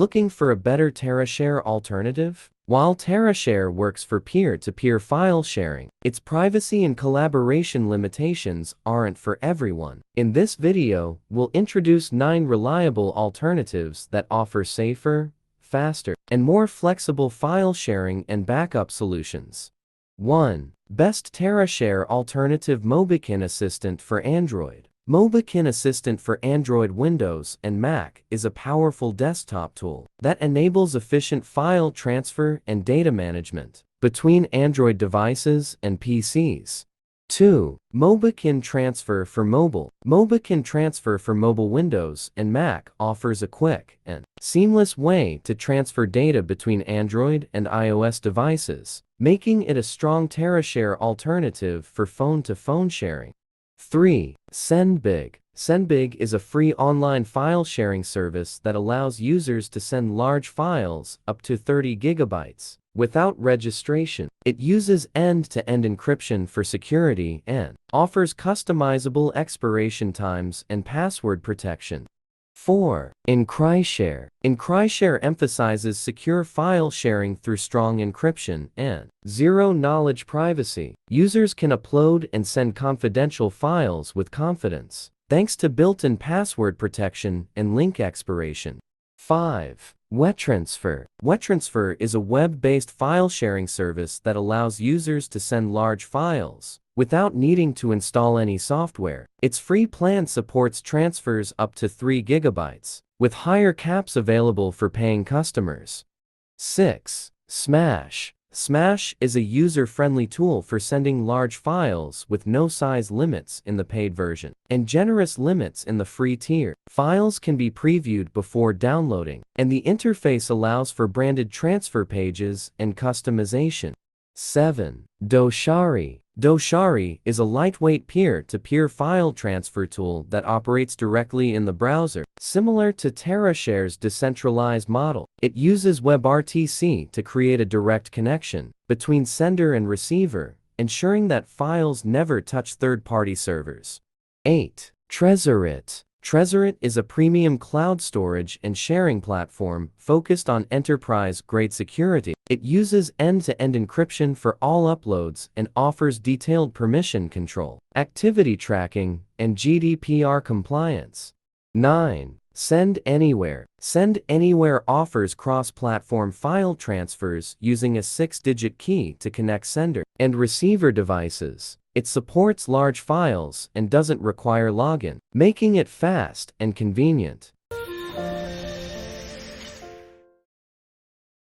Looking for a better Terashare alternative? While Terashare works for peer-to-peer file sharing, its privacy and collaboration limitations aren't for everyone. In this video, we'll introduce 9 reliable alternatives that offer safer, faster, and more flexible file sharing and backup solutions. 1. Best Terashare alternative: MobiKin Assistant for Android. MobiKin Assistant for Android, Windows, and Mac is a powerful desktop tool that enables efficient file transfer and data management between Android devices and PCs. 2. MobiKin Transfer for Mobile. MobiKin Transfer for mobile Windows and Mac offers a quick and seamless way to transfer data between Android and iOS devices, making it a strong Terashare alternative for phone-to-phone sharing. 3. SendBig. SendBig is a free online file sharing service that allows users to send large files up to 30 gigabytes without registration. It uses end-to-end encryption for security and offers customizable expiration times and password protection. 4. EncryShare. EncryShare emphasizes secure file sharing through strong encryption and zero-knowledge privacy. Users can upload and send confidential files with confidence, thanks to built-in password protection and link expiration. 5. WeTransfer. WeTransfer is a web-based file sharing service that allows users to send large files without needing to install any software. Its free plan supports transfers up to 3 gigabytes, with higher caps available for paying customers. 6. Smash. Smash is a user-friendly tool for sending large files with no size limits in the paid version and generous limits in the free tier. Files can be previewed before downloading, and the interface allows for branded transfer pages and customization. 7. DoShare. DoShare is a lightweight peer-to-peer file transfer tool that operates directly in the browser, similar to Terashare's decentralized model. It uses WebRTC to create a direct connection between sender and receiver, ensuring that files never touch third-party servers. 8. Tresorit. Tresorit is a premium cloud storage and sharing platform focused on enterprise-grade security. It uses end-to-end encryption for all uploads and offers detailed permission control, activity tracking, and GDPR compliance. 9. SendAnywhere. SendAnywhere offers cross-platform file transfers using a 6-digit key to connect sender and receiver devices. It supports large files and doesn't require login, making it fast and convenient.